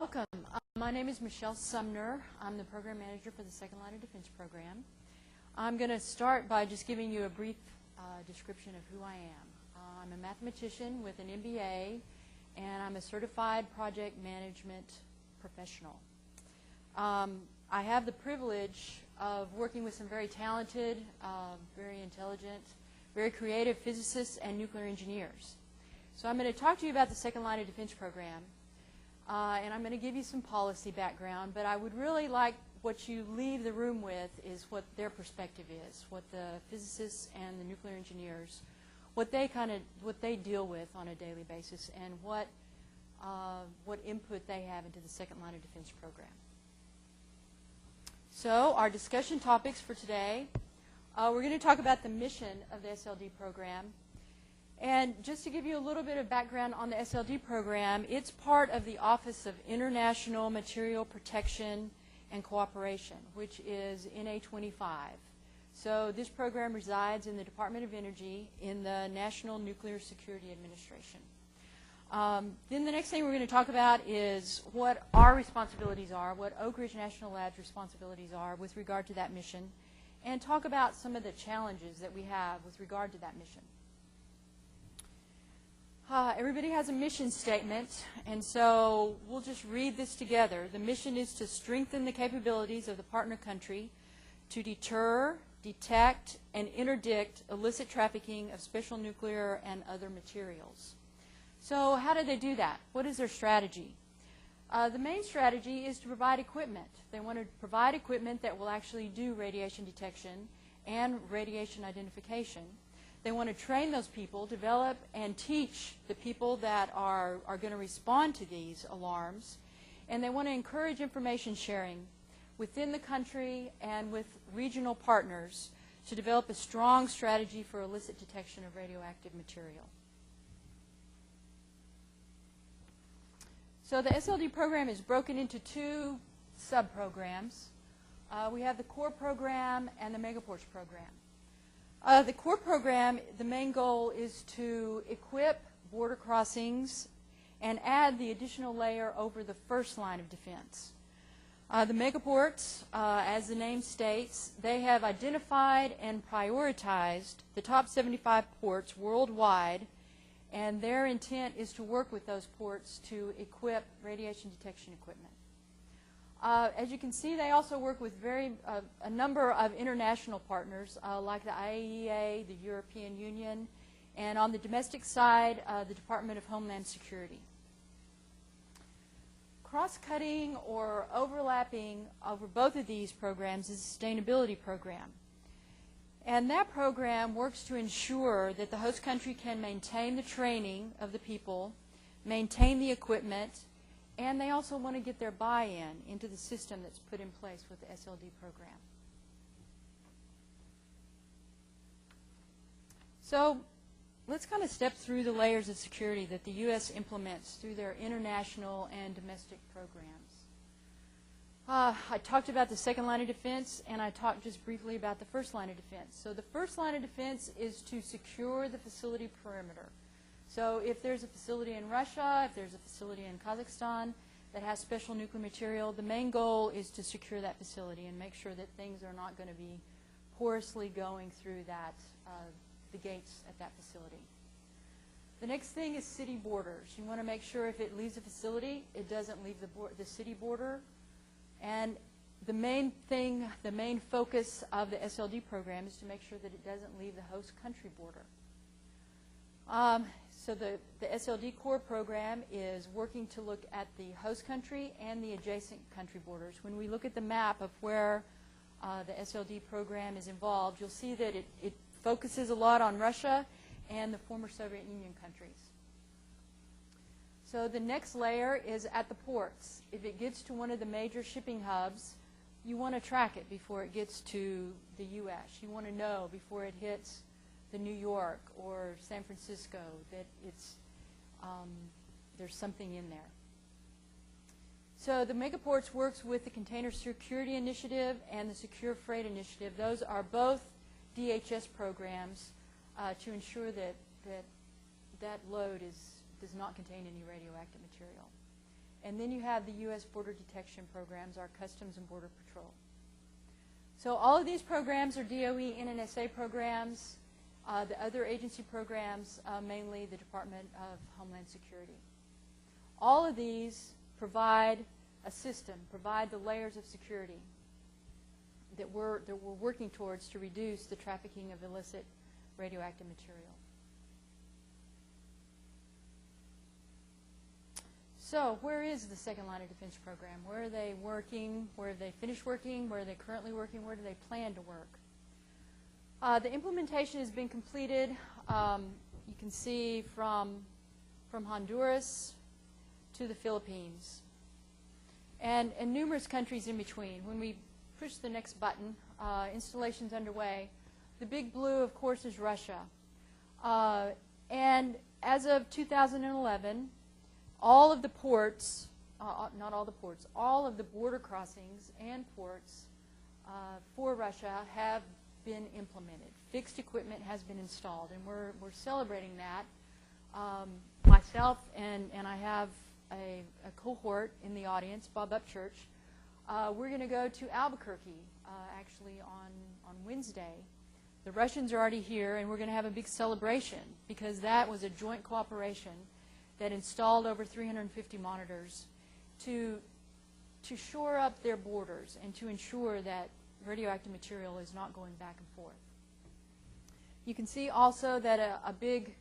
Welcome. My name is Michelle Sumner. I'm the Program Manager for the Second Line of Defense Program. I'm going to start by just giving you a brief description of who I am. I'm a mathematician with an MBA, and I'm a certified project management professional. I have the privilege of working with some very talented, very intelligent, very creative physicists and nuclear engineers. So I'm going to talk to you about the Second Line of Defense Program. And I'm going to give you some policy background, but I would really like what you leave the room with is what their perspective is, what the physicists and the nuclear engineers, what they deal with on a daily basis, and what input they have into the Second Line of Defense Program. So our discussion topics for today, we're going to talk about the mission of the SLD program. And just to give you a little bit of background on the SLD program, it's part of the Office of International Material Protection and Cooperation, which is NA25. So this program resides in the Department of Energy in the National Nuclear Security Administration. Then the next thing we're going to talk about is what our responsibilities are, what Oak Ridge National Lab's responsibilities are with regard to that mission, and talk about some of the challenges that we have with regard to that mission. Everybody has a mission statement, and so we'll just read this together. The mission is to strengthen the capabilities of the partner country to deter, detect, and interdict illicit trafficking of special nuclear and other materials. So how do they do that? What is their strategy? The main strategy is to provide equipment. They want to provide equipment that will actually do radiation detection and radiation identification. They want to train those people, develop and teach the people that are going to respond to these alarms, and they want to encourage information sharing within the country and with regional partners to develop a strong strategy for illicit detection of radioactive material. So the SLD program is broken into two sub-programs. We have the core program and the megaports program. The core program, the main goal is to equip border crossings and add the additional layer over the first line of defense. The megaports, as the name states, they have identified and prioritized the top 75 ports worldwide, and their intent is to work with those ports to equip radiation detection equipment. As you can see, they also work with a number of international partners like the IAEA, the European Union, and on the domestic side, the Department of Homeland Security. Cross-cutting or overlapping over both of these programs is a sustainability program. And that program works to ensure that the host country can maintain the training of the people, maintain the equipment, and they also want to get their buy-in into the system that's put in place with the SLD program. So let's kind of step through the layers of security that the U.S. implements through their international and domestic programs. I talked about the second line of defense, and I talked just briefly about the first line of defense. So the first line of defense is to secure the facility perimeter. So if there's a facility in Russia, if there's a facility in Kazakhstan that has special nuclear material, the main goal is to secure that facility and make sure that things are not going to be porously going through the gates at that facility. The next thing is city borders. You want to make sure if it leaves a facility, it doesn't leave the city border. And the main thing, the main focus of the SLD program is to make sure that it doesn't leave the host country border. So the SLD core program is working to look at the host country and the adjacent country borders. When we look at the map of where the SLD program is involved, you'll see that it focuses a lot on Russia and the former Soviet Union countries. So the next layer is at the ports. If it gets to one of the major shipping hubs, you want to track it before it gets to the U.S. You want to know before it hits the New York or San Francisco that there's something in there. So the megaports works with the Container Security Initiative and the Secure Freight Initiative. Those are both DHS programs to ensure that load does not contain any radioactive material. And then you have the U.S. border detection programs, our Customs and Border Patrol. So all of these programs are DOE NNSA programs. The other agency programs, mainly the Department of Homeland Security. All of these provide a system, provide the layers of security that we're working towards to reduce the trafficking of illicit radioactive material. So where is the second line of defense program? Where are they working? Where have they finished working? Where are they currently working? Where do they plan to work? The implementation has been completed. You can see from Honduras to the Philippines and numerous countries in between. When we push the next button, installation's underway. The big blue, of course, is Russia. And as of 2011, all of the ports, not all the ports, all of the border crossings and ports for Russia have been implemented. Fixed equipment has been installed, and we're celebrating that. Myself and I have a cohort in the audience, Bob Upchurch. We're going to go to Albuquerque actually on Wednesday. The Russians are already here, and we're going to have a big celebration because that was a joint cooperation that installed over 350 monitors to shore up their borders and to ensure that radioactive material is not going back and forth. You can see also that a big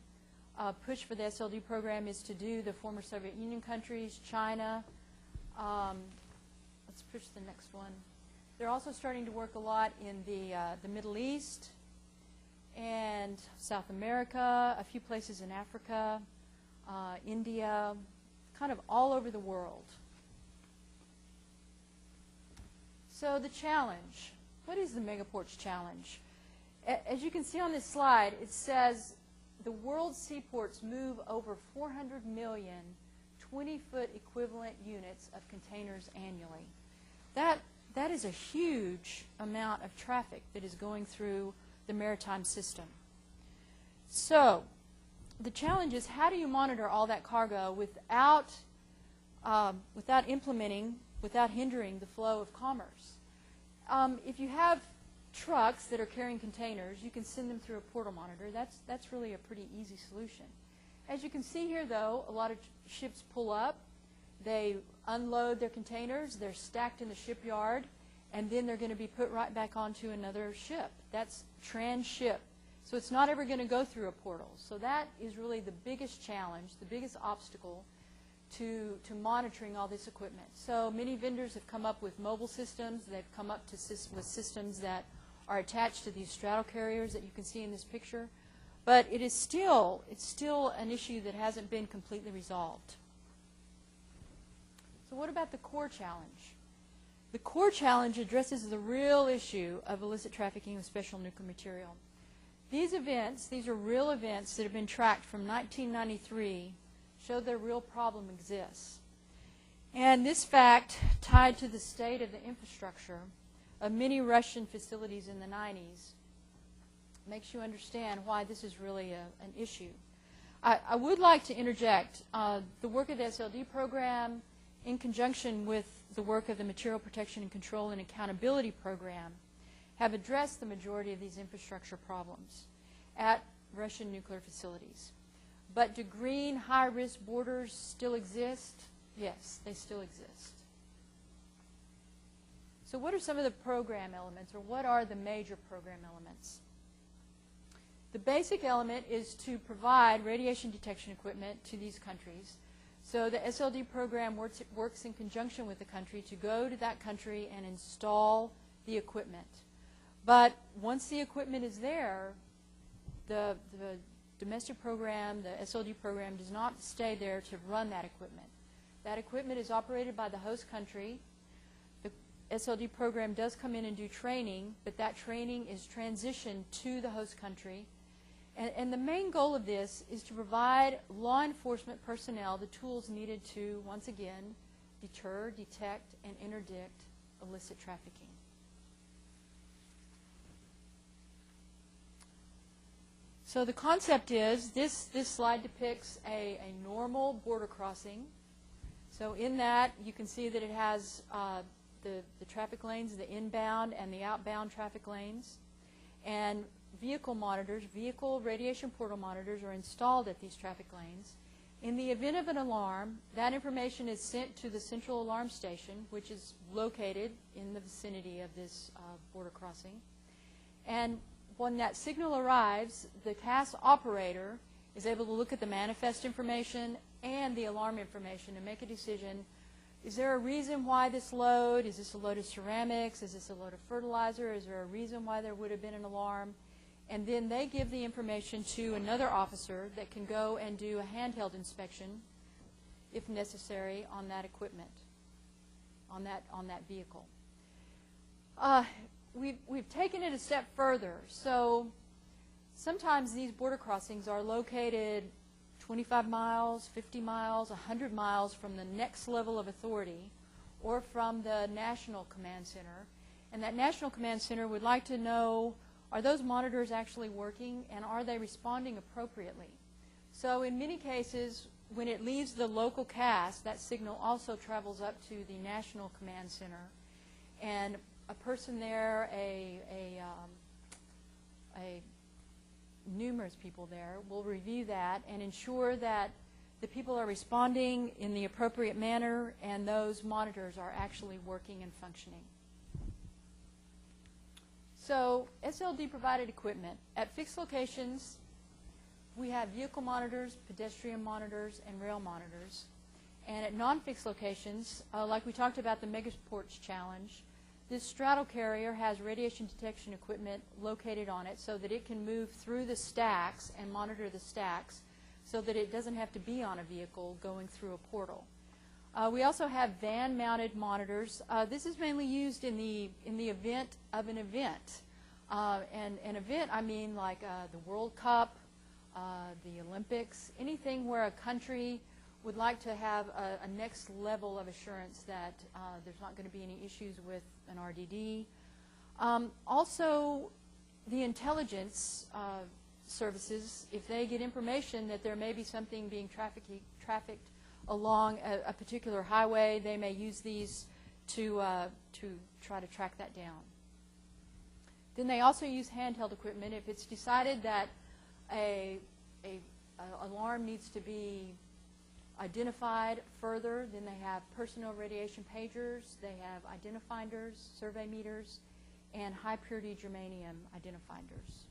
push for the SLD program is to do the former Soviet Union countries, China. Let's push the next one. They're also starting to work a lot in the Middle East and South America, a few places in Africa, India, kind of all over the world. So the challenge, what is the Megaports challenge? As you can see on this slide, it says the world's seaports move over 400 million 20-foot equivalent units of containers annually. That is a huge amount of traffic that is going through the maritime system. So the challenge is, how do you monitor all that cargo without implementing, without hindering the flow of commerce? If you have trucks that are carrying containers, you can send them through a portal monitor. That's really a pretty easy solution. As you can see here, though, a lot of ships pull up, they unload their containers, they're stacked in the shipyard, and then they're going to be put right back onto another ship. That's transship. So it's not ever going to go through a portal. So that is really the biggest challenge, the biggest obstacle to monitoring all this equipment. So many vendors have come up with mobile systems. They've come up with systems that are attached to these straddle carriers that you can see in this picture. But it's still an issue that hasn't been completely resolved. So what about the core challenge? The core challenge addresses the real issue of illicit trafficking of special nuclear material. These events, these are real events that have been tracked from 1993, show that a real problem exists. And this fact, tied to the state of the infrastructure of many Russian facilities in the 90s, makes you understand why this is really an issue. I would like to interject the work of the SLD program in conjunction with the work of the Material Protection and Control and Accountability Program have addressed the majority of these infrastructure problems at Russian nuclear facilities. But do green high-risk borders still exist? Yes, they still exist. So what are some of the program elements, or what are the major program elements? The basic element is to provide radiation detection equipment to these countries. So the SLD program works in conjunction with the country to go to that country and install the equipment. But once the equipment is there, the domestic program, the SLD program, does not stay there to run that equipment. That equipment is operated by the host country. The SLD program does come in and do training, but that training is transitioned to the host country. And the main goal of this is to provide law enforcement personnel the tools needed to, once again, deter, detect, and interdict illicit trafficking. So the concept is, this slide depicts a normal border crossing. So in that, you can see that it has the traffic lanes, the inbound and the outbound traffic lanes. And vehicle monitors, vehicle radiation portal monitors are installed at these traffic lanes. In the event of an alarm, that information is sent to the central alarm station, which is located in the vicinity of this border crossing. And when that signal arrives, the CAS operator is able to look at the manifest information and the alarm information and make a decision. Is there a reason why this load? Is this a load of ceramics? Is this a load of fertilizer? Is there a reason why there would have been an alarm? And then they give the information to another officer that can go and do a handheld inspection, if necessary, on that equipment, on that vehicle. We've taken it a step further. So sometimes these border crossings are located 25 miles, 50 miles, 100 miles from the next level of authority or from the National Command Center. And that National Command Center would like to know, are those monitors actually working and are they responding appropriately? So in many cases, when it leaves the local CAS, that signal also travels up to the National Command Center. And a person there, numerous people there, will review that and ensure that the people are responding in the appropriate manner and those monitors are actually working and functioning. So SLD provided equipment. At fixed locations, we have vehicle monitors, pedestrian monitors, and rail monitors. And at non-fixed locations, like we talked about the Megaports Challenge, this straddle carrier has radiation detection equipment located on it so that it can move through the stacks and monitor the stacks so that it doesn't have to be on a vehicle going through a portal. We also have van-mounted monitors. This is mainly used in the event of an event. And an event, I mean like the World Cup, the Olympics, anything where a country would like to have a next level of assurance that there's not going to be any issues with an RDD. Also, the intelligence services, if they get information that there may be something being trafficked along a particular highway, they may use these to try to track that down. Then they also use handheld equipment. If it's decided that an alarm needs to be identified further, then they have personal radiation pagers, they have identifinders, survey meters, and high purity germanium identifinders.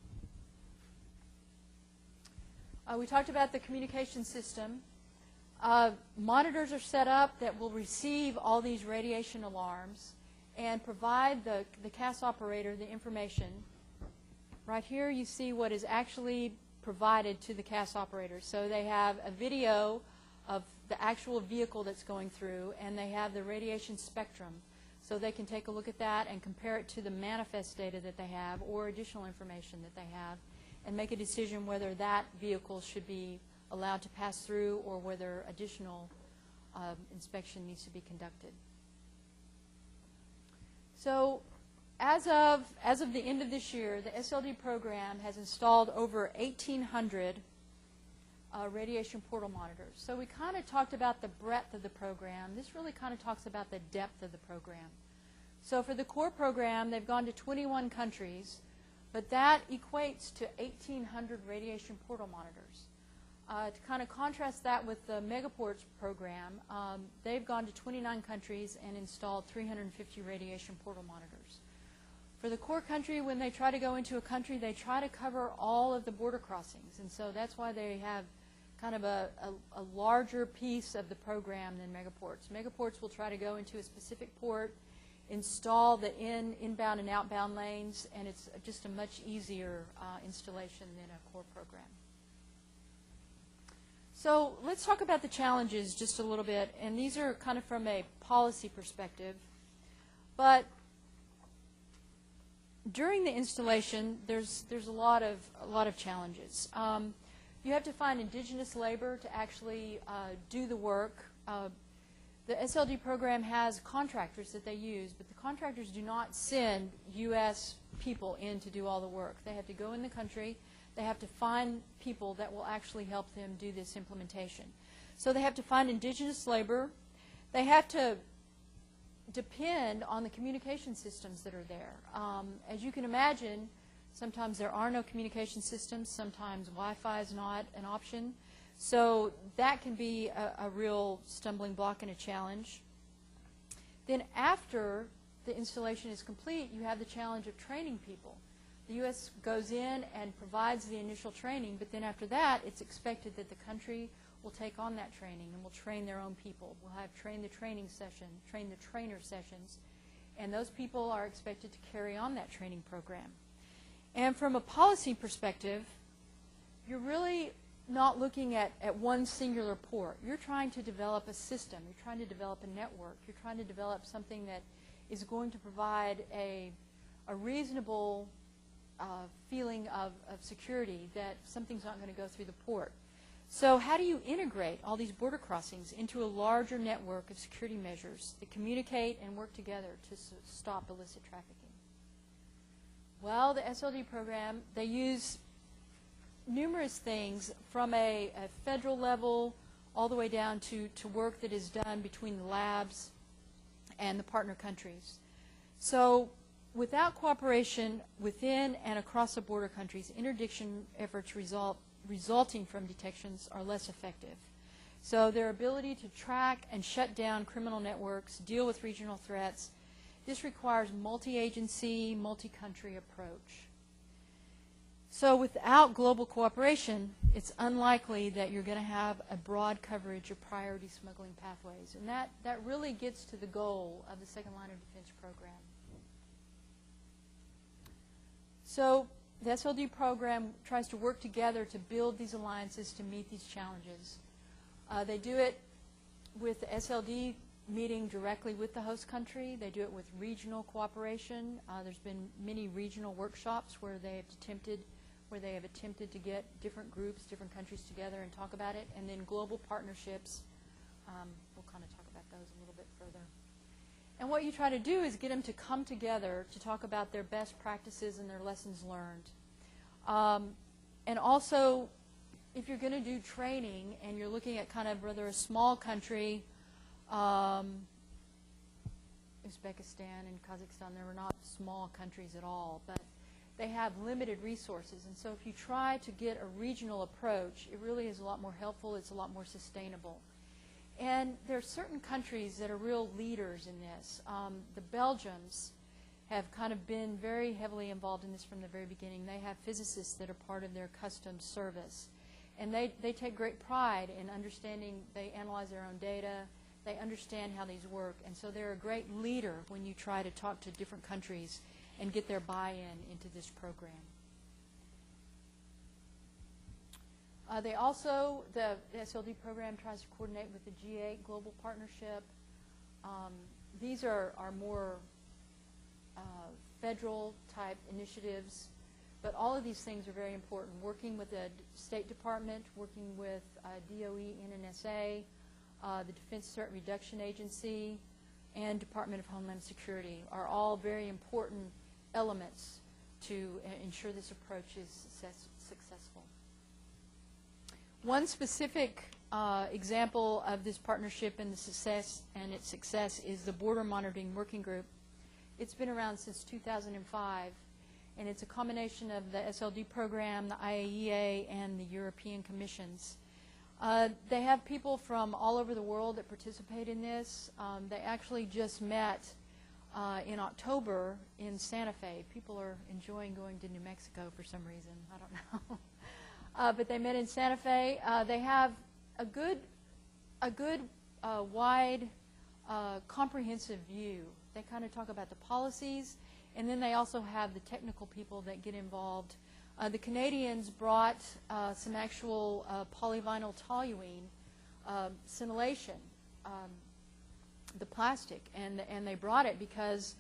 We talked about the communication system. Monitors are set up that will receive all these radiation alarms and provide the CAS operator the information. Right here you see what is actually provided to the CAS operator. So they have a video of the actual vehicle that's going through, and they have the radiation spectrum. So they can take a look at that and compare it to the manifest data that they have or additional information that they have and make a decision whether that vehicle should be allowed to pass through or whether additional inspection needs to be conducted. So as of the end of this year, the SLD program has installed over 1,800 radiation portal monitors. So we kind of talked about the breadth of the program. This really kind of talks about the depth of the program. So for the core program, they've gone to 21 countries, but that equates to 1,800 radiation portal monitors. To kind of contrast that with the Megaports program, they've gone to 29 countries and installed 350 radiation portal monitors. For the core country, when they try to go into a country, they try to cover all of the border crossings, and so that's why they have kind of a larger piece of the program than Megaports. Megaports will try to go into a specific port, install the inbound and outbound lanes, and it's just a much easier installation than a core program. So let's talk about the challenges just a little bit, and these are kind of from a policy perspective. But during the installation, there's a lot of challenges. You have to find indigenous labor to actually do the work. The SLD program has contractors that they use, but the contractors do not send U.S. people in to do all the work. They have to go in the country. They have to find people that will actually help them do this implementation. So they have to find indigenous labor. they have to depend on the communication systems that are there. As you can imagine, sometimes there are no communication systems, sometimes Wi-Fi is not an option. So that can be a real stumbling block and a challenge. Then after the installation is complete, you have the challenge of training people. The U.S. goes in and provides the initial training, but then after that, it's expected that the country will take on that training and will train their own people. We'll have train the trainer sessions, and those people are expected to carry on that training program. And from a policy perspective, you're really not looking at one singular port. You're trying to develop a system. You're trying to develop a network. You're trying to develop something that is going to provide a reasonable feeling of security, that something's not going to go through the port. So how do you integrate all these border crossings into a larger network of security measures that communicate and work together to stop illicit trafficking? Well, the SLD program, they use numerous things from a federal level all the way down to work that is done between the labs and the partner countries. So without cooperation within and across the border countries, interdiction efforts resulting from detections are less effective. So their ability to track and shut down criminal networks, deal with regional threats, this requires multi-agency, multi-country approach. So without global cooperation, it's unlikely that you're going to have a broad coverage of priority smuggling pathways. And that really gets to the goal of the Second Line of Defense program. So the SLD program tries to work together to build these alliances to meet these challenges. They do it with the SLD meeting directly with the host country. They do it with regional cooperation. There's been many regional workshops where they have attempted to get different groups, different countries together and talk about it. And then global partnerships. We'll kind of talk about those a little bit further. And what you try to do is get them to come together to talk about their best practices and their lessons learned. And also, if you're going to do training and you're looking at kind of rather a small country, Uzbekistan and Kazakhstan, they were not small countries at all, but they have limited resources. And so if you try to get a regional approach, it really is a lot more helpful. It's a lot more sustainable. And there are certain countries that are real leaders in this. The Belgians have kind of been very heavily involved in this from the very beginning. They have physicists that are part of their customs service. And they take great pride in understanding, they analyze their own data, they understand how these work. And so they're a great leader when you try to talk to different countries and get their buy-in into this program. The SLD program tries to coordinate with the G8 Global Partnership. These are more federal type initiatives, but all of these things are very important. Working with the State Department, working with DOE, NNSA, the Defense Threat Reduction Agency, and Department of Homeland Security are all very important elements to ensure this approach is successful. One specific example of this partnership and its success is the Border Monitoring Working Group. It's been around since 2005, and it's a combination of the SLD program, the IAEA, and the European Commissions. They have people from all over the world that participate in this. They actually just met in October in Santa Fe. People are enjoying going to New Mexico for some reason. I don't know. But they met in Santa Fe. They have a good wide, comprehensive view. They kind of talk about the policies, and then they also have the technical people that get involved. The Canadians brought some actual polyvinyl toluene scintillation, the plastic, and they brought it because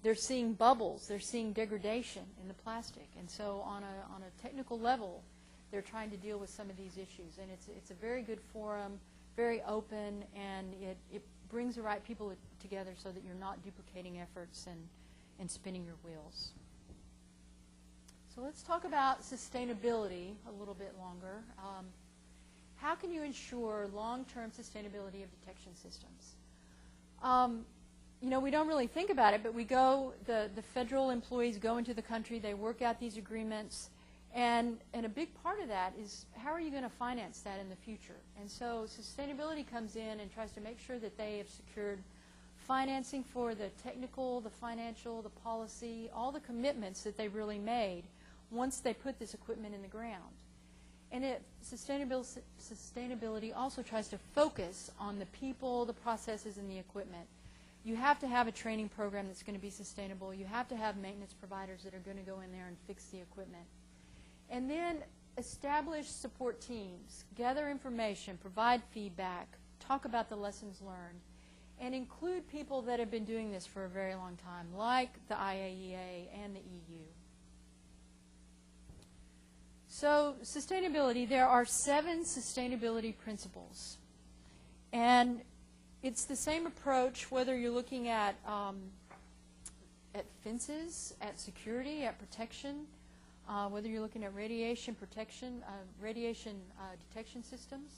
they're seeing bubbles, they're seeing degradation in the plastic, and so on a technical level, they're trying to deal with some of these issues. And it's a very good forum, very open, and it brings the right people together so that you're not duplicating efforts and spinning your wheels. So let's talk about sustainability a little bit longer. How can you ensure long-term sustainability of detection systems? you know, we don't really think about it, but the federal employees go into the country, they work out these agreements, and a big part of that is how are you going to finance that in the future? And so sustainability comes in and tries to make sure that they have secured financing for the technical, the financial, the policy, all the commitments that they really made once they put this equipment in the ground. And sustainability also tries to focus on the people, the processes, and the equipment. You have to have a training program that's going to be sustainable. You have to have maintenance providers that are going to go in there and fix the equipment. And then establish support teams, gather information, provide feedback, talk about the lessons learned, and include people that have been doing this for a very long time, like the IAEA and the EU. So sustainability, there are 7 sustainability principles. And it's the same approach whether you're looking at fences, at security, at protection, whether you're looking at radiation protection, detection systems.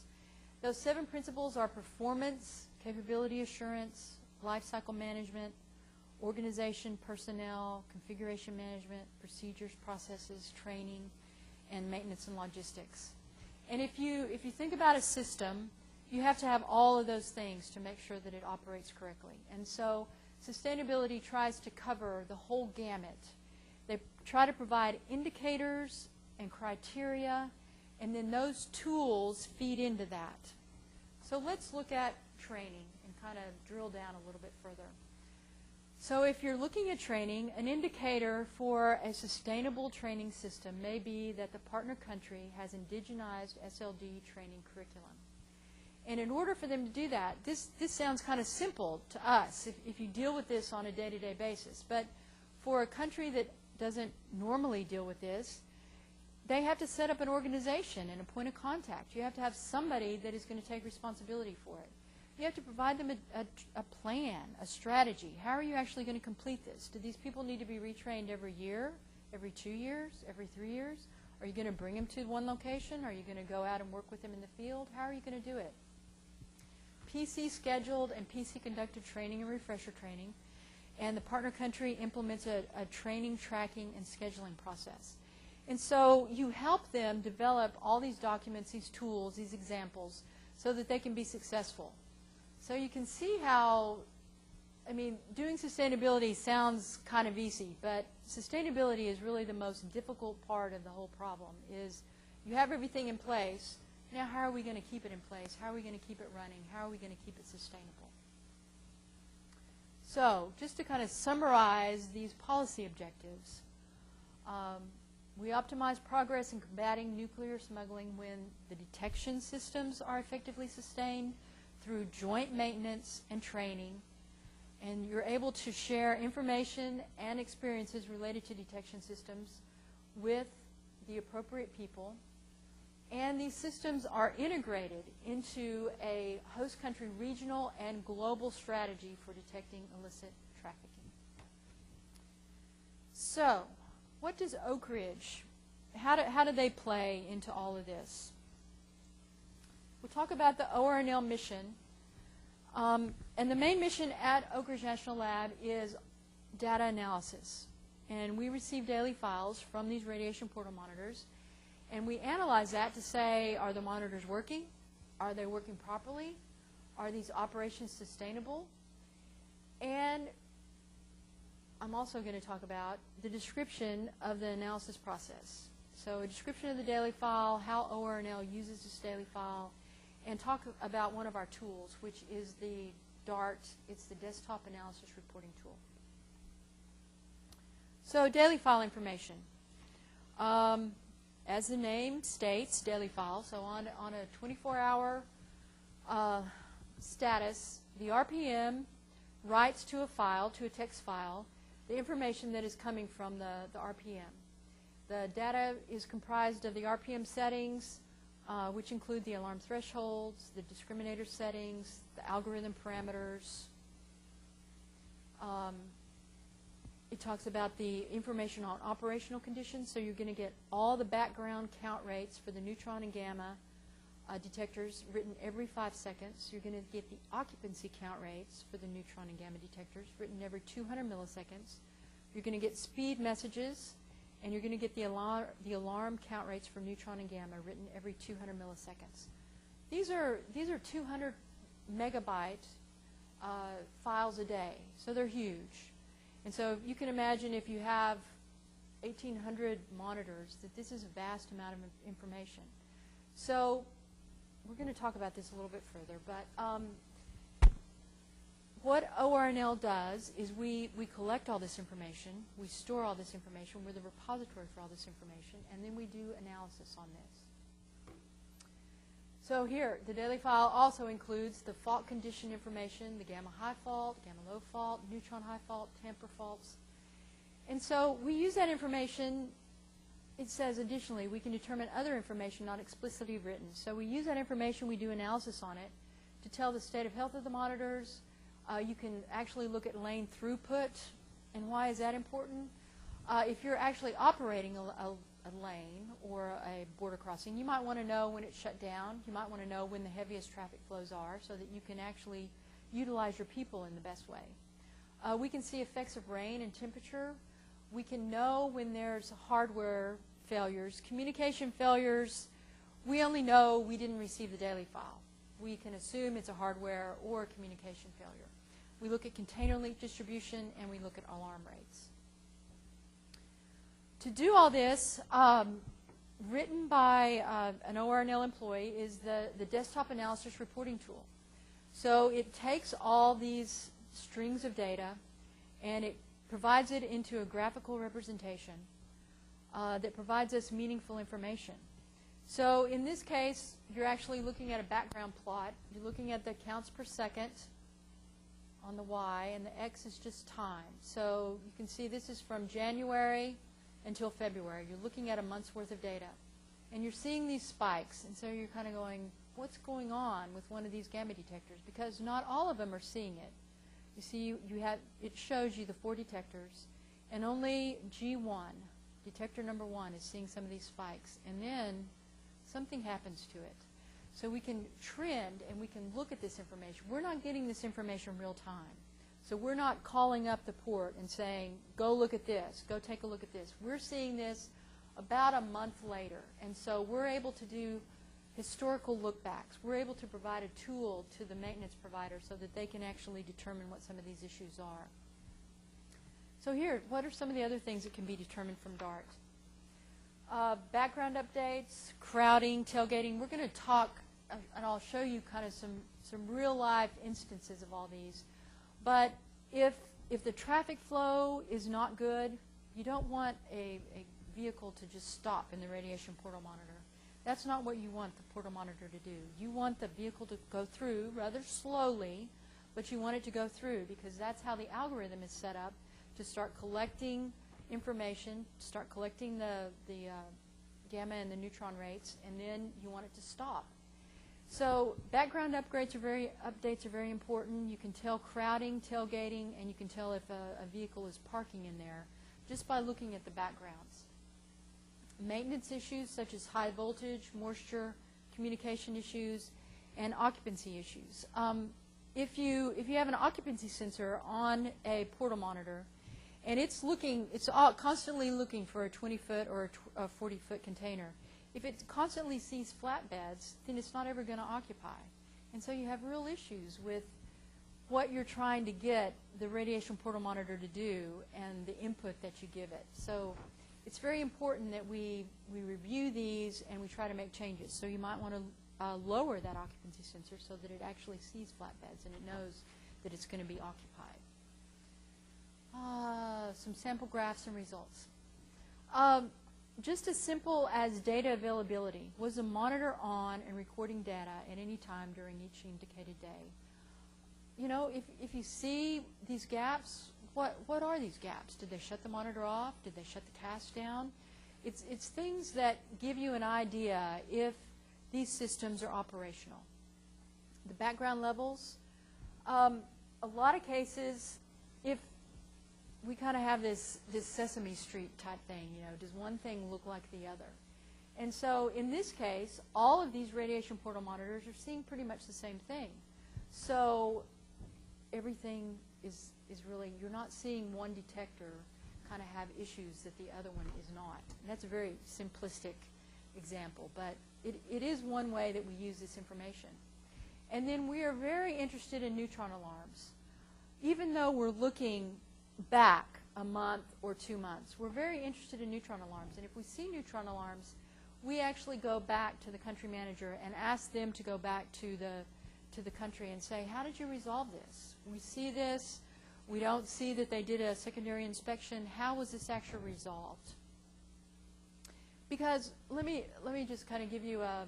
Those 7 principles are performance, capability assurance, life cycle management, organization, personnel, configuration management, procedures, processes, training, and maintenance and logistics. And if you think about a system, you have to have all of those things to make sure that it operates correctly. And so sustainability tries to cover the whole gamut. They try to provide indicators and criteria, and then those tools feed into that. So let's look at training and kind of drill down a little bit further. So if you're looking at training, an indicator for a sustainable training system may be that the partner country has indigenized SLD training curriculum. And in order for them to do that, this sounds kind of simple to us if you deal with this on a day-to-day basis. But for a country that doesn't normally deal with this, they have to set up an organization and a point of contact. You have to have somebody that is going to take responsibility for it. You have to provide them a plan, a strategy. How are you actually going to complete this? Do these people need to be retrained every year, every 2 years, every 3 years? Are you going to bring them to one location? Are you going to go out and work with them in the field? How are you going to do it? PC scheduled and PC conducted training and refresher training, and the partner country implements a training, tracking, and scheduling process. And so you help them develop all these documents, these tools, these examples, so that they can be successful. So you can see how, I mean, doing sustainability sounds kind of easy, but sustainability is really the most difficult part of the whole problem, is you have everything in place. Now how are we going to keep it in place? How are we going to keep it running? How are we going to keep it sustainable? So just to kind of summarize these policy objectives, we optimize progress in combating nuclear smuggling when the detection systems are effectively sustained through joint maintenance and training, and you're able to share information and experiences related to detection systems with the appropriate people. And these systems are integrated into a host country regional and global strategy for detecting illicit trafficking. So, what does Oak Ridge, how do they play into all of this? We'll talk about the ORNL mission. And the main mission at Oak Ridge National Lab is data analysis. And we receive daily files from these radiation portal monitors. And we analyze that to say, are the monitors working? Are they working properly? Are these operations sustainable? And I'm also going to talk about the description of the analysis process. So a description of the daily file, how ORNL uses this daily file, and talk about one of our tools, which is the DART. It's the Desktop Analysis Reporting Tool. So daily file information. As the name states, daily file, so on a 24-hour status, the RPM writes to a file, to a text file, the information that is coming from the RPM. The data is comprised of the RPM settings, which include the alarm thresholds, the discriminator settings, the algorithm parameters. It talks about the information on operational conditions, so you're going to get all the background count rates for the neutron and gamma, detectors written every 5 seconds. You're going to get the occupancy count rates for the neutron and gamma detectors written every 200 milliseconds. You're going to get speed messages, and you're going to get the alarm count rates for neutron and gamma written every 200 milliseconds. These are 200 megabyte files a day, so they're huge. And so you can imagine if you have 1,800 monitors, that this is a vast amount of information. So we're going to talk about this a little bit further, but what ORNL does is we collect all this information, we store all this information, we're the repository for all this information, and then we do analysis on this. So here, the daily file also includes the fault condition information, the gamma high fault, gamma low fault, neutron high fault, tamper faults. And so we use that information. It says additionally we can determine other information not explicitly written. So we use that information, we do analysis on it to tell the state of health of the monitors. You can actually look at lane throughput. And why is that important? If you're actually operating a lane or a border crossing, you might want to know when it's shut down. You might want to know when the heaviest traffic flows are so that you can actually utilize your people in the best way. We can see effects of rain and temperature. We can know when there's hardware failures. Communication failures, we only know we didn't receive the daily file. We can assume it's a hardware or a communication failure. We look at container link distribution, and we look at alarm rates. To do all this, written by an ORNL employee, is the desktop analysis reporting tool. So it takes all these strings of data and it provides it into a graphical representation that provides us meaningful information. So in this case, you're actually looking at a background plot. You're looking at the counts per second on the Y, and the X is just time. So you can see this is from January until February. You're looking at a month's worth of data. And you're seeing these spikes, and so you're kind of going, what's going on with one of these gamma detectors? Because not all of them are seeing it. You see, it shows you the 4 detectors, and only G1, detector number 1, is seeing some of these spikes. And then something happens to it. So we can trend and we can look at this information. We're not getting this information real time. So we're not calling up the port and saying, go look at this, go take a look at this. We're seeing this about a month later. And so we're able to do historical lookbacks. We're able to provide a tool to the maintenance provider so that they can actually determine what some of these issues are. So here, what are some of the other things that can be determined from DART? Background updates, crowding, tailgating. We're going to talk, and I'll show you kind of some real-life instances of all these. But if the traffic flow is not good, you don't want a vehicle to just stop in the radiation portal monitor. That's not what you want the portal monitor to do. You want the vehicle to go through rather slowly, but you want it to go through because that's how the algorithm is set up to start collecting information, start collecting the gamma and the neutron rates, and then you want it to stop. So background updates are very important. You can tell crowding, tailgating, and you can tell if a vehicle is parking in there just by looking at the backgrounds. Maintenance issues such as high voltage, moisture, communication issues, and occupancy issues. If you have an occupancy sensor on a portal monitor, and it's constantly looking for a 20-foot or a 40-foot container. If it constantly sees flatbeds, then it's not ever going to occupy. And so you have real issues with what you're trying to get the radiation portal monitor to do and the input that you give it. So it's very important that we review these and we try to make changes. So you might want to lower that occupancy sensor so that it actually sees flatbeds and it knows that it's going to be occupied. Some sample graphs and results. Just as simple as data availability. Was the monitor on and recording data at any time during each indicated day? You know, if you see these gaps, what are these gaps? Did they shut the monitor off? Did they shut the task down? It's things that give you an idea if these systems are operational. The background levels. A lot of cases, if we kind of have this Sesame Street type thing, you know, does one thing look like the other? And so in this case, all of these radiation portal monitors are seeing pretty much the same thing. So everything is really, you're not seeing one detector kind of have issues that the other one is not. And that's a very simplistic example, but it is one way that we use this information. And then we are very interested in neutron alarms. Even though we're looking back a month or 2 months, we're very interested in neutron alarms. And if we see neutron alarms, we actually go back to the country manager and ask them to go back to the country and say, how did you resolve this? We see this. We don't see that they did a secondary inspection. How was this actually resolved? Because let me just kind of give you a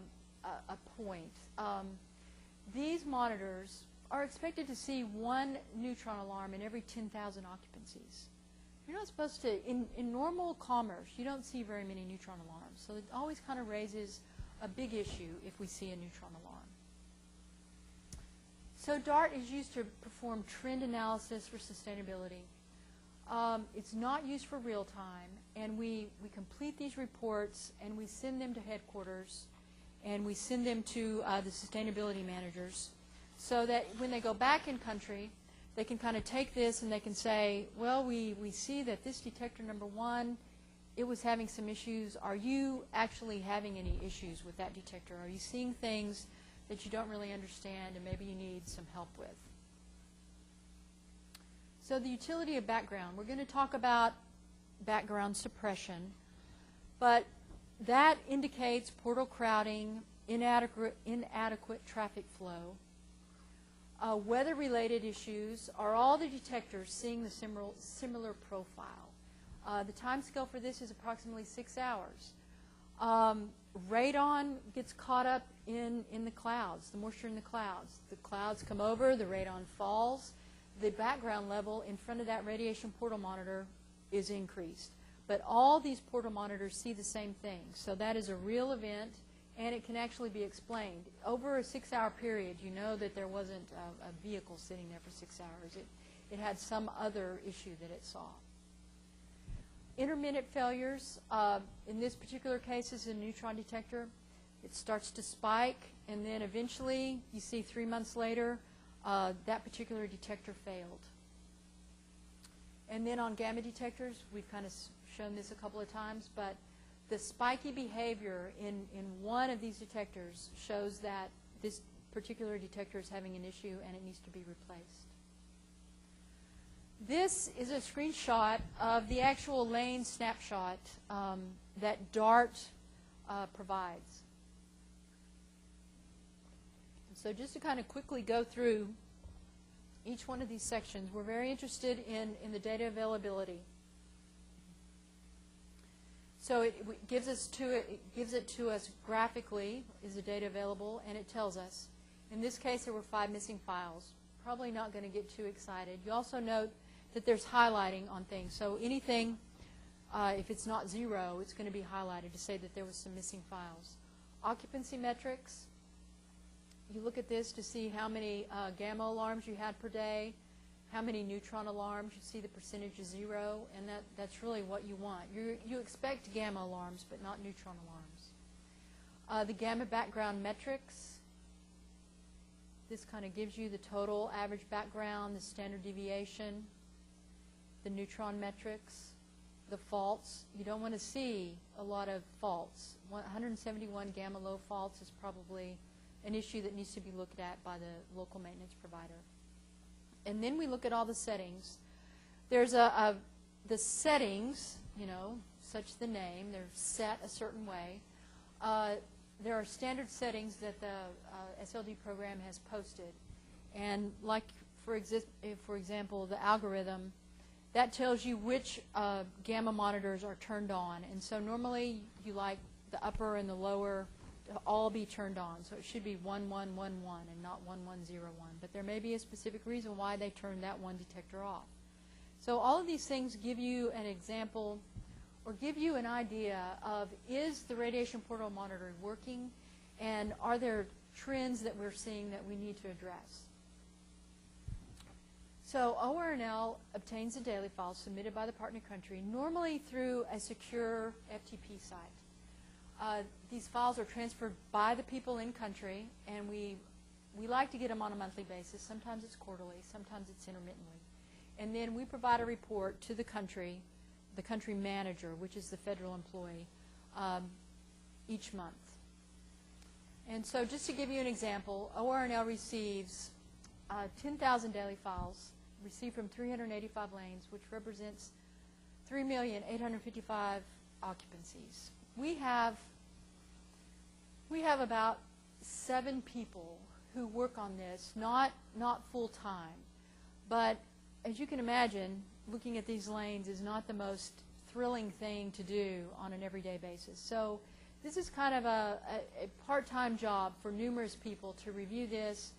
point. These monitors are expected to see one neutron alarm in every 10,000 occupancies. You're not supposed to, in normal commerce, you don't see very many neutron alarms. So it always kind of raises a big issue if we see a neutron alarm. So DART is used to perform trend analysis for sustainability. It's not used for real time, and we complete these reports and we send them to headquarters and we send them to the sustainability managers so that when they go back in country, they can kind of take this and they can say, well, we see that this detector number 1, it was having some issues. Are you actually having any issues with that detector? Are you seeing things that you don't really understand and maybe you need some help with? So the utility of background. We're going to talk about background suppression, but that indicates portal crowding, inadequate traffic flow. Weather-related issues are all the detectors seeing the similar profile. The time scale for this is approximately 6 hours. Radon gets caught up in the clouds, the moisture in the clouds. The clouds come over, the radon falls. The background level in front of that radiation portal monitor is increased. But all these portal monitors see the same thing. So that is a real event, and it can actually be explained. Over a 6-hour period, you know that there wasn't a vehicle sitting there for 6 hours. It had some other issue that it saw. Intermittent failures, in this particular case, is a neutron detector. It starts to spike, and then eventually, you see 3 months later, that particular detector failed. And then on gamma detectors, we've kind of shown this a couple of times, but the spiky behavior in one of these detectors shows that this particular detector is having an issue and it needs to be replaced. This is a screenshot of the actual lane snapshot that DART provides. So just to kind of quickly go through each one of these sections, we're very interested in the data availability. So it gives it to us graphically, is the data available, and it tells us. In this case, there were 5 missing files. Probably not going to get too excited. You also note that there's highlighting on things. So anything, if it's not 0, it's going to be highlighted to say that there was some missing files. Occupancy metrics. You look at this to see how many gamma alarms you had per day, how many neutron alarms. You see the percentage is 0, and that's really what you want. You expect gamma alarms, but not neutron alarms. The gamma background metrics. This kind of gives you the total average background, the standard deviation, the neutron metrics, the faults. You don't want to see a lot of faults. 171 gamma low faults is probably an issue that needs to be looked at by the local maintenance provider. And then we look at all the settings. There's the settings, you know, such the name, they're set a certain way. There are standard settings that the SLD program has posted. And like, for example, the algorithm, that tells you which gamma monitors are turned on. And so normally you like the upper and the lower to all be turned on. So it should be 1111 and not 1101. But there may be a specific reason why they turned that one detector off. So all of these things give you an example or give you an idea of, is the radiation portal monitor working, and are there trends that we're seeing that we need to address? So ORNL obtains the daily files submitted by the partner country, normally through a secure FTP site. These files are transferred by the people in country, and we like to get them on a monthly basis. Sometimes it's quarterly, sometimes it's intermittently. And then we provide a report to the country manager, which is the federal employee, each month. And so just to give you an example, ORNL receives 10,000 daily files received from 385 lanes, which represents 3,855 occupancies. We have about 7 people who work on this, not full-time. But as you can imagine, looking at these lanes is not the most thrilling thing to do on an everyday basis. So this is kind of a part-time job for numerous people to review this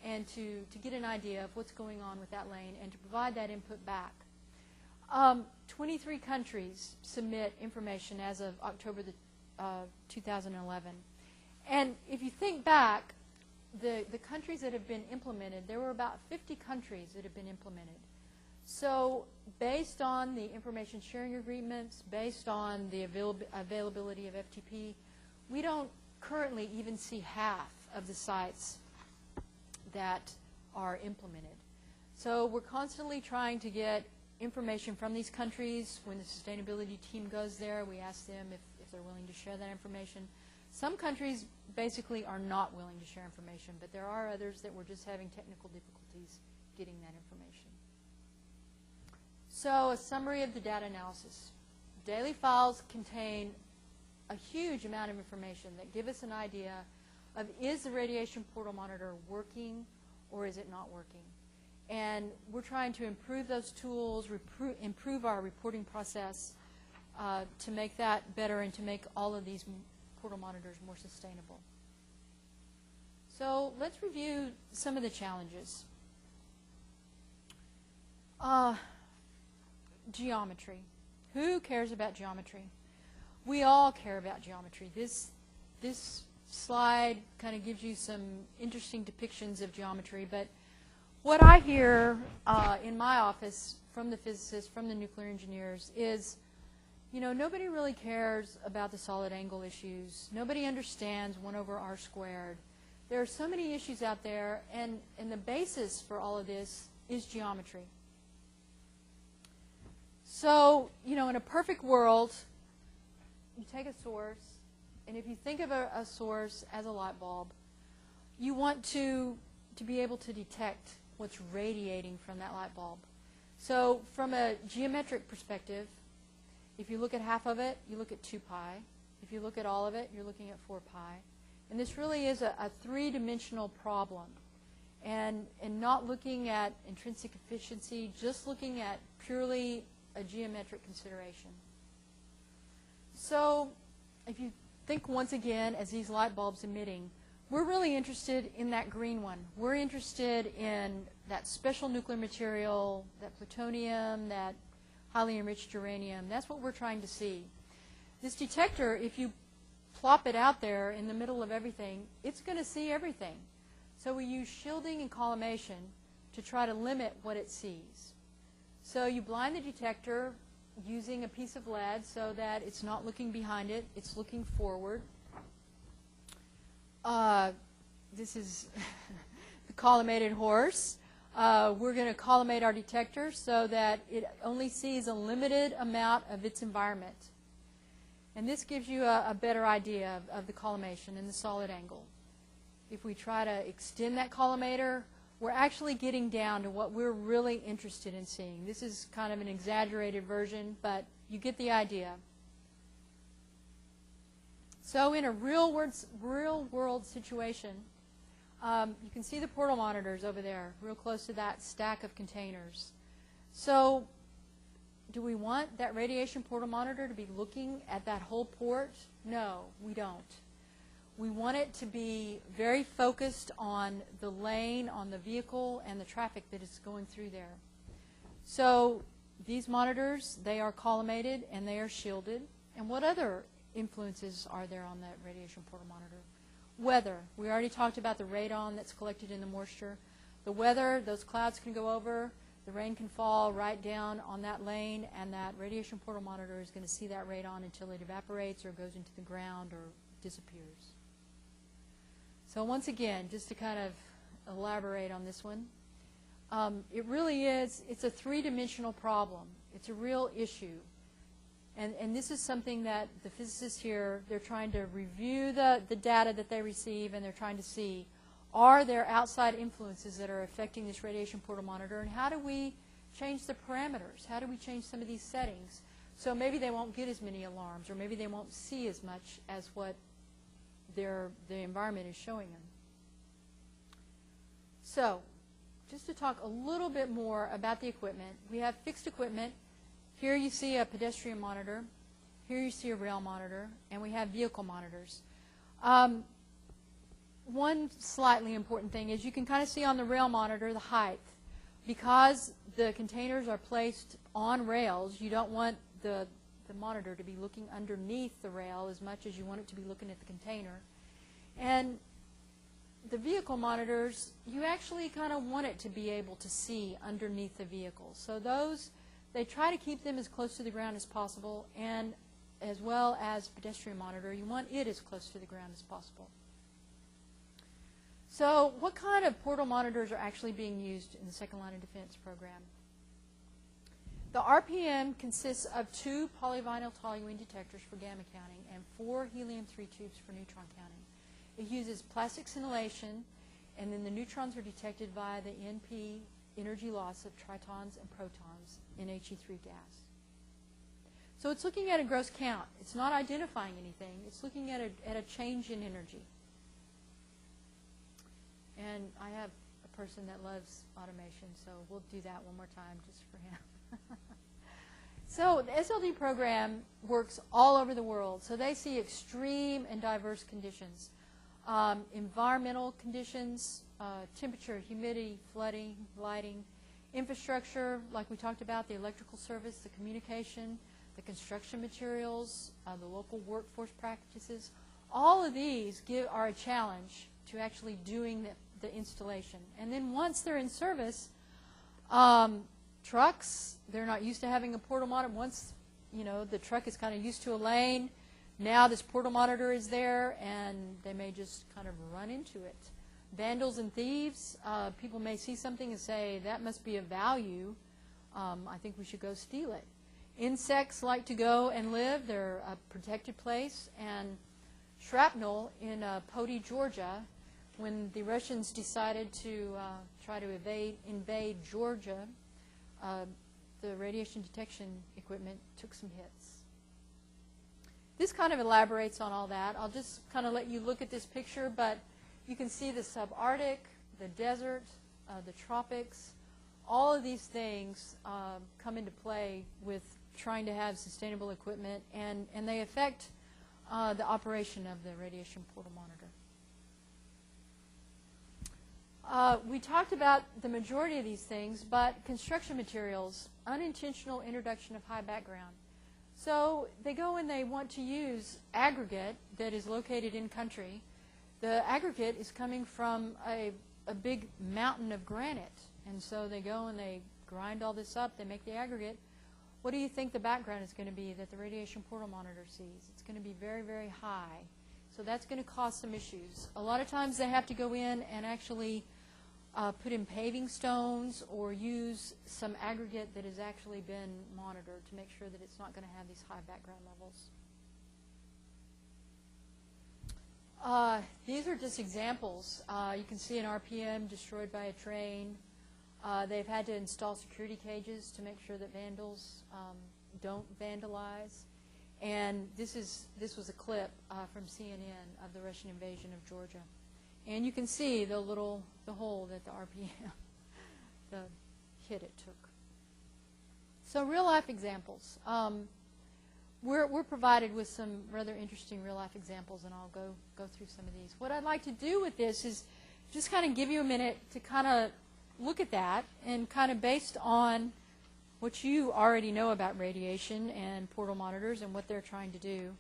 and to get an idea of what's going on with that lane and to provide that input back. 23 countries submit information as of October 2011. And if you think back, the countries that have been implemented, there were about 50 countries that have been implemented. So based on the information sharing agreements, based on the availability of FTP, we don't currently even see half of the sites that are implemented. So we're constantly trying to get information from these countries. When the sustainability team goes there, we ask them if they're willing to share that information. Some countries basically are not willing to share information, but there are others that we're just having technical difficulties getting that information. So a summary of the data analysis. Daily files contain a huge amount of information that give us an idea of, is the radiation portal monitor working or is it not working? And we're trying to improve those tools, improve our reporting process to make that better and to make all of these portal monitors more sustainable. So let's review some of the challenges. Geometry. Who cares about geometry? We all care about geometry. This slide kind of gives you some interesting depictions of geometry, but what I hear in my office from the physicists, from the nuclear engineers is, you know, nobody really cares about the solid angle issues. Nobody understands 1 over r squared. There are so many issues out there, and the basis for all of this is geometry. So, you know, in a perfect world, you take a source, and if you think of a source as a light bulb, you want to be able to detect what's radiating from that light bulb. So from a geometric perspective, if you look at half of it, you look at 2 pi. If you look at all of it, you're looking at 4 pi. And this really is a 3-dimensional problem. And not looking at intrinsic efficiency, just looking at purely a geometric consideration. So if you think once again as these light bulbs emitting, we're really interested in that green one. We're interested in that special nuclear material, that plutonium, that highly enriched uranium. That's what we're trying to see. This detector, if you plop it out there in the middle of everything, it's going to see everything. So we use shielding and collimation to try to limit what it sees. So you blind the detector using a piece of lead so that it's not looking behind it, it's looking forward. This is the collimated horse. We're going to collimate our detector so that it only sees a limited amount of its environment. And this gives you a better idea of the collimation and the solid angle. If we try to extend that collimator, we're actually getting down to what we're really interested in seeing. This is kind of an exaggerated version, but you get the idea. So in a real world situation, you can see the portal monitors over there, real close to that stack of containers. So do we want that radiation portal monitor to be looking at that whole port? No, we don't. We want it to be very focused on the lane, on the vehicle, and the traffic that is going through there. So these monitors, they are collimated and they are shielded. And what other influences are there on that radiation portal monitor? Weather. We already talked about the radon that's collected in the moisture. The weather, those clouds can go over. the rain can fall right down on that lane, and that radiation portal monitor is going to see that radon until it evaporates or goes into the ground or disappears. So once again, just to kind of elaborate on this one, it really is, it's a three-dimensional problem. It's a real issue. And this is something that the physicists here, they're trying to review the data that they receive, and they're trying to see, are there outside influences that are affecting this radiation portal monitor, and how do we change the parameters? How do we change some of these settings? So maybe they won't get as many alarms, or maybe they won't see as much as what the environment is showing them. So just to talk a little bit more about the equipment, we have fixed equipment. Here you see a pedestrian monitor. Here you see a rail monitor, and we have vehicle monitors. One slightly important thing is you can kind of see on the rail monitor the height. Because the containers are placed on rails, you don't want the monitor to be looking underneath the rail as much as you want it to be looking at the container. And the vehicle monitors, you actually kind of want it to be able to see underneath the vehicle. So those, they try to keep them as close to the ground as possible, and as well as pedestrian monitor, you want it as close to the ground as possible. So what kind of portal monitors are actually being used in the Second Line of Defense program? The RPM consists of 2 polyvinyl toluene detectors for gamma counting and 4 helium-3 tubes for neutron counting. It uses plastic scintillation, and then the neutrons are detected via the NP energy loss of tritons and protons in He3 gas. So it's looking at a gross count. It's not identifying anything. It's looking at a change in energy. And I have a person that loves automation, so we'll do that one more time just for him. So the SLD program works all over the world. So they see extreme and diverse conditions. Environmental conditions, temperature, humidity, flooding, lighting, infrastructure, like we talked about, the electrical service, the communication, the construction materials, the local workforce practices. All of these are a challenge to actually doing the installation. And then once they're in service, trucks, they're not used to having a portal monitor. Once, you know, the truck is kind of used to a lane, now this portal monitor is there, and they may just kind of run into it. Vandals and thieves, people may see something and say, that must be of value. I think we should go steal it. Insects like to go and live. They're a protected place. And shrapnel in Poti, Georgia, when the Russians decided to try to invade Georgia, the radiation detection equipment took some hits. This kind of elaborates on all that. I'll just kind of let you look at this picture, but you can see the subarctic, the desert, the tropics. All of these things come into play with trying to have sustainable equipment, and they affect the operation of the radiation portal monitor. We talked about the majority of these things, but construction materials, unintentional introduction of high background. So they go and they want to use aggregate that is located in country. The aggregate is coming from a big mountain of granite, and so they go and they grind all this up, they make the aggregate. What do you think the background is going to be that the radiation portal monitor sees? It's going to be very, very high. So that's going to cause some issues. A lot of times they have to go in and actually put in paving stones or use some aggregate that has actually been monitored to make sure that it's not going to have these high background levels. These are just examples. You can see an RPM destroyed by a train. They've had to install security cages to make sure that vandals don't vandalize. And this was a clip from CNN of the Russian invasion of Georgia. And you can see the hole that the RPM, the hit it took. So real life examples. We're provided with some rather interesting real life examples, and I'll go through some of these. What I'd like to do with this is just kind of give you a minute to kind of look at that, and kind of based on what you already know about radiation and portal monitors and what they're trying to do.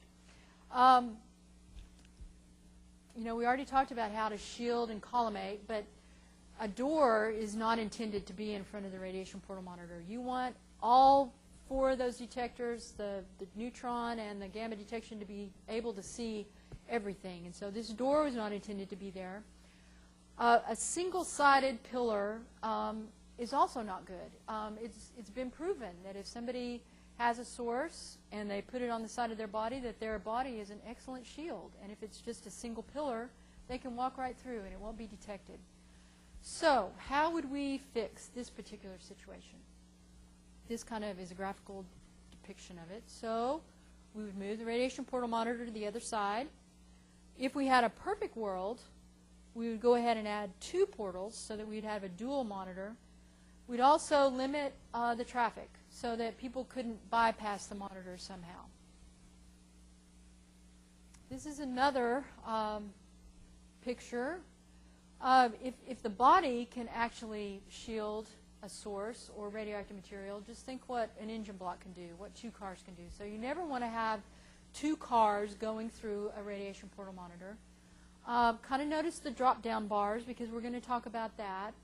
You know, we already talked about how to shield and collimate, but a door is not intended to be in front of the radiation portal monitor. You want all 4 of those detectors, the neutron and the gamma detection, to be able to see everything. And so this door was not intended to be there. A single-sided pillar is also not good. It's been proven that if somebody has a source and they put it on the side of their body, that their body is an excellent shield. And if it's just a single pillar, they can walk right through and it won't be detected. So how would we fix this particular situation? This kind of is a graphical depiction of it. So we would move the radiation portal monitor to the other side. If we had a perfect world, we would go ahead and add 2 portals so that we'd have a dual monitor. We'd also limit the traffic so that people couldn't bypass the monitor somehow. This is another picture. If the body can actually shield a source or radioactive material, just think what an engine block can do, what 2 cars can do. So you never want to have 2 cars going through a radiation portal monitor. Kind of notice the drop-down bars because we're going to talk about that.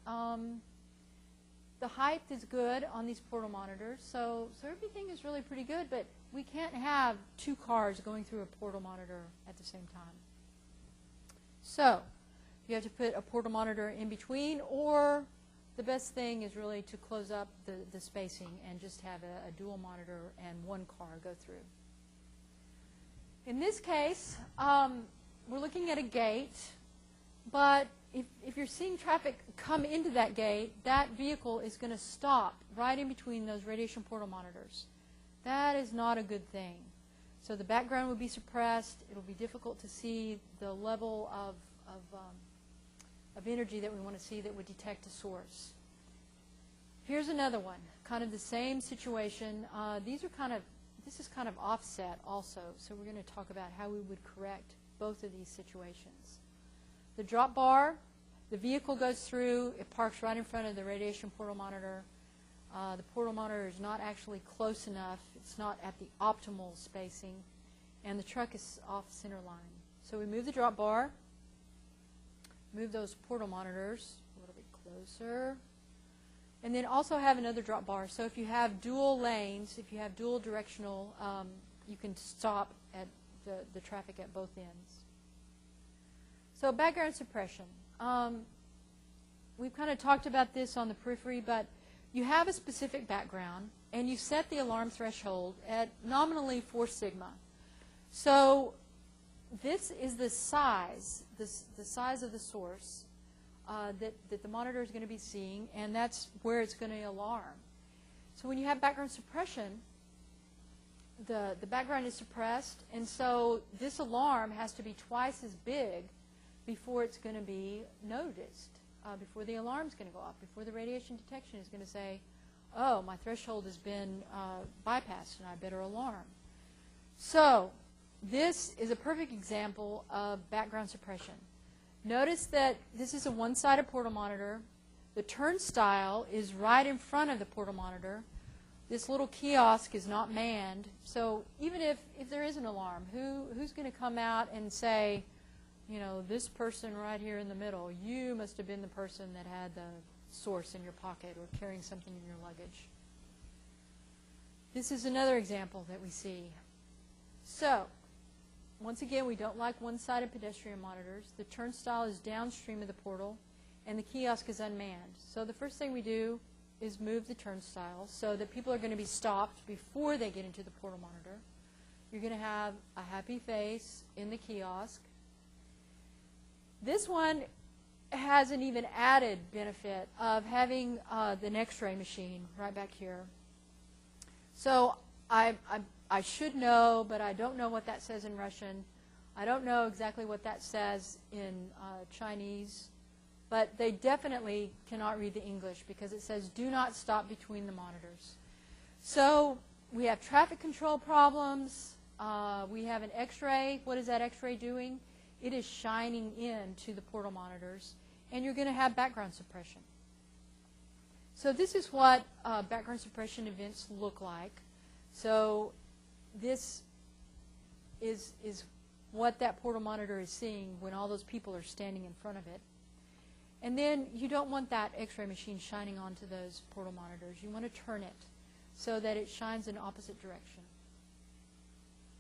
The height is good on these portal monitors, so everything is really pretty good, but we can't have 2 cars going through a portal monitor at the same time. So you have to put a portal monitor in between, or the best thing is really to close up the spacing and just have a dual monitor and 1 car go through. In this case, we're looking at a gate, but if you're seeing traffic come into that gate, that vehicle is going to stop right in between those radiation portal monitors. That is not a good thing. So the background would be suppressed. It'll be difficult to see the level of energy that we want to see that would detect a source. Here's another one, kind of the same situation. This is kind of offset also, so we're going to talk about how we would correct both of these situations. The drop bar, the vehicle goes through, it parks right in front of the radiation portal monitor. The portal monitor is not actually close enough, it's not at the optimal spacing, and the truck is off center line. So we move the drop bar, move those portal monitors a little bit closer, and then also have another drop bar. So if you have dual lanes, if you have dual directional, you can stop at the traffic at both ends. So background suppression. We've kind of talked about this on the periphery, but you have a specific background, and you set the alarm threshold at nominally 4 sigma. So this is the size, the size of the source that the monitor is going to be seeing, and that's where it's going to alarm. So when you have background suppression, the background is suppressed, and so this alarm has to be twice as big before it's going to be noticed, before the alarm is going to go off, before the radiation detection is going to say, oh, my threshold has been bypassed and I better alarm. So this is a perfect example of background suppression. Notice that this is a one-sided portal monitor. The turnstile is right in front of the portal monitor. This little kiosk is not manned. So even if there is an alarm, who's going to come out and say, you know, this person right here in the middle, you must have been the person that had the source in your pocket or carrying something in your luggage. This is another example that we see. So once again, we don't like one-sided pedestrian monitors. The turnstile is downstream of the portal, and the kiosk is unmanned. So the first thing we do is move the turnstile so that people are going to be stopped before they get into the portal monitor. You're going to have a happy face in the kiosk. This one has an even added benefit of having an X-ray machine right back here. So I should know, but I don't know what that says in Russian. I don't know exactly what that says in Chinese, but they definitely cannot read the English because it says do not stop between the monitors. So we have traffic control problems. We have an X-ray. What is that X-ray doing? It is shining into the portal monitors, and you're going to have background suppression. So this is what background suppression events look like. So this is what that portal monitor is seeing when all those people are standing in front of it. And then you don't want that X-ray machine shining onto those portal monitors. You want to turn it so that it shines in opposite direction.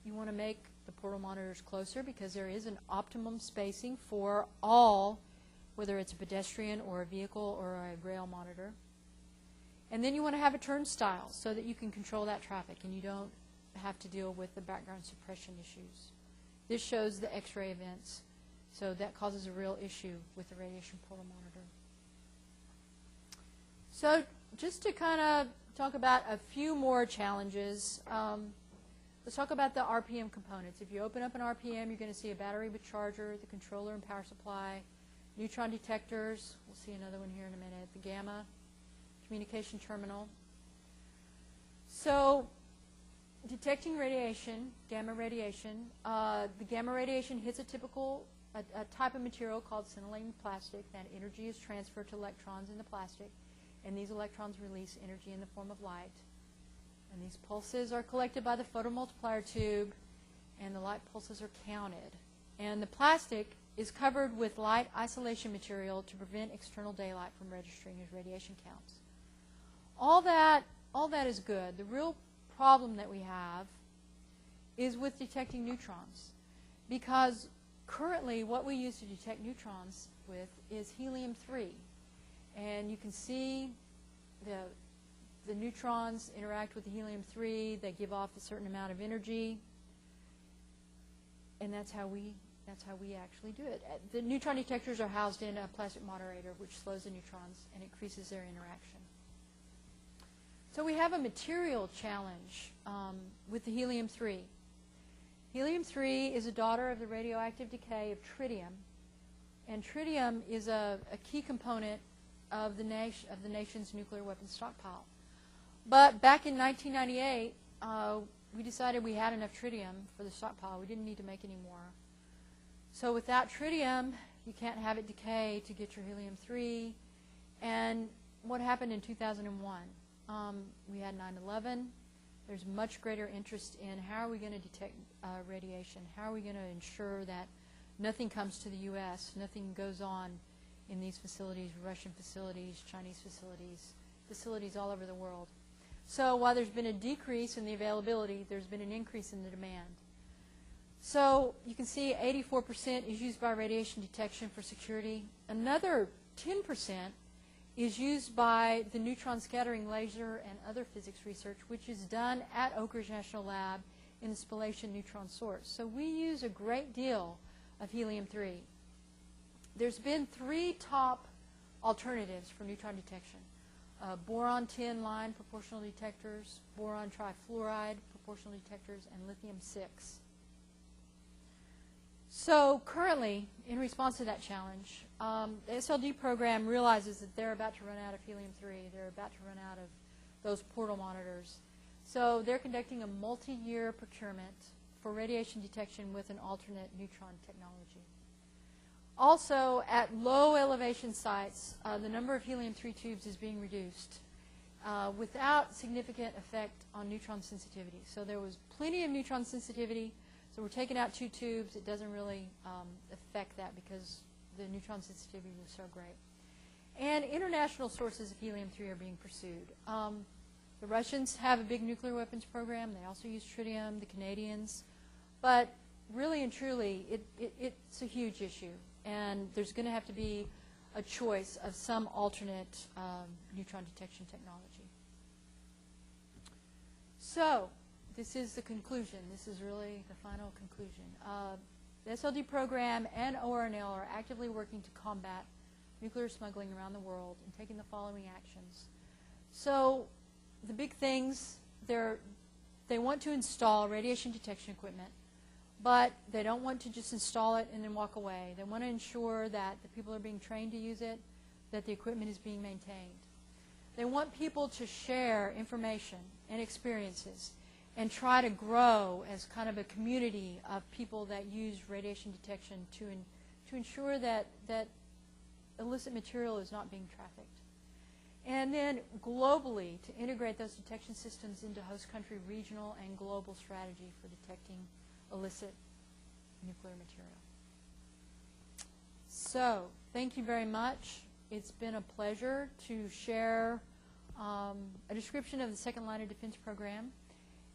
You want to make the portal monitors closer because there is an optimum spacing for all, whether it's a pedestrian or a vehicle or a rail monitor. And then you want to have a turnstile so that you can control that traffic and you don't have to deal with the background suppression issues. This shows the X-ray events, so that causes a real issue with the radiation portal monitor. So just to kind of talk about a few more challenges, let's talk about the RPM components. If you open up an RPM, you're going to see a battery with charger, the controller and power supply, neutron detectors. We'll see another one here in a minute. The gamma communication terminal. So detecting radiation, gamma radiation, the gamma radiation hits a typical a type of material called scintillating plastic. That energy is transferred to electrons in the plastic, and these electrons release energy in the form of light. And these pulses are collected by the photomultiplier tube, and the light pulses are counted. And the plastic is covered with light isolation material to prevent external daylight from registering as radiation counts. All that is good. The real problem that we have is with detecting neutrons, because currently what we use to detect neutrons with is helium-3, and you can see the neutrons interact with the helium-3. They give off a certain amount of energy, and that's how we actually do it. The neutron detectors are housed in a plastic moderator, which slows the neutrons and increases their interaction. So we have a material challenge with the helium-3. Helium-3 is a daughter of the radioactive decay of tritium, and tritium is a key component of the nation's nuclear weapons stockpile. But back in 1998, we decided we had enough tritium for the stockpile. We didn't need to make any more. So without tritium, you can't have it decay to get your helium-3. And what happened in 2001? We had 9/11. There's much greater interest in how are we going to detect radiation? How are we going to ensure that nothing comes to the U.S., nothing goes on in these facilities, Russian facilities, Chinese facilities, facilities all over the world. So while there's been a decrease in the availability, there's been an increase in the demand. So you can see 84% is used by radiation detection for security. Another 10% is used by the neutron scattering laser and other physics research, which is done at Oak Ridge National Lab in the spallation neutron source. So we use a great deal of helium-3. There's been 3 top alternatives for neutron detection. Boron tin line proportional detectors, boron trifluoride proportional detectors, and lithium-6. So currently, in response to that challenge, the SLD program realizes that they're about to run out of helium-3. They're about to run out of those portal monitors. So they're conducting a multi-year procurement for radiation detection with an alternate neutron technology. Also, at low elevation sites, the number of helium-3 tubes is being reduced without significant effect on neutron sensitivity. So there was plenty of neutron sensitivity. So we're taking out 2 tubes. It doesn't really affect that because the neutron sensitivity was so great. And international sources of helium-3 are being pursued. The Russians have a big nuclear weapons program. They also use tritium, the Canadians. But really and truly, it's a huge issue. And there's going to have to be a choice of some alternate neutron detection technology. So this is the conclusion. This is really the final conclusion. The SLD program and ORNL are actively working to combat nuclear smuggling around the world and taking the following actions. So the big things, they want to install radiation detection equipment, but they don't want to just install it and then walk away. They want to ensure that the people are being trained to use it, that the equipment is being maintained. They want people to share information and experiences and try to grow as kind of a community of people that use radiation detection to ensure that illicit material is not being trafficked. And then globally, to integrate those detection systems into host country regional and global strategy for detecting illicit nuclear material. So, thank you very much. It's been a pleasure to share a description of the Second Line of Defense program,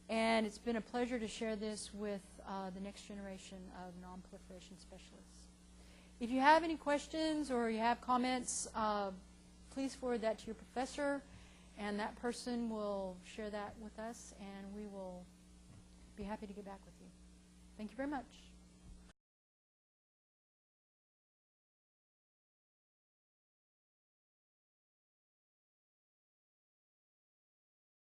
and it's been a pleasure to share this with the next generation of non-proliferation specialists. If you have any questions or you have comments, please forward that to your professor, and that person will share that with us, and we will be happy to get back with you. Thank you very much.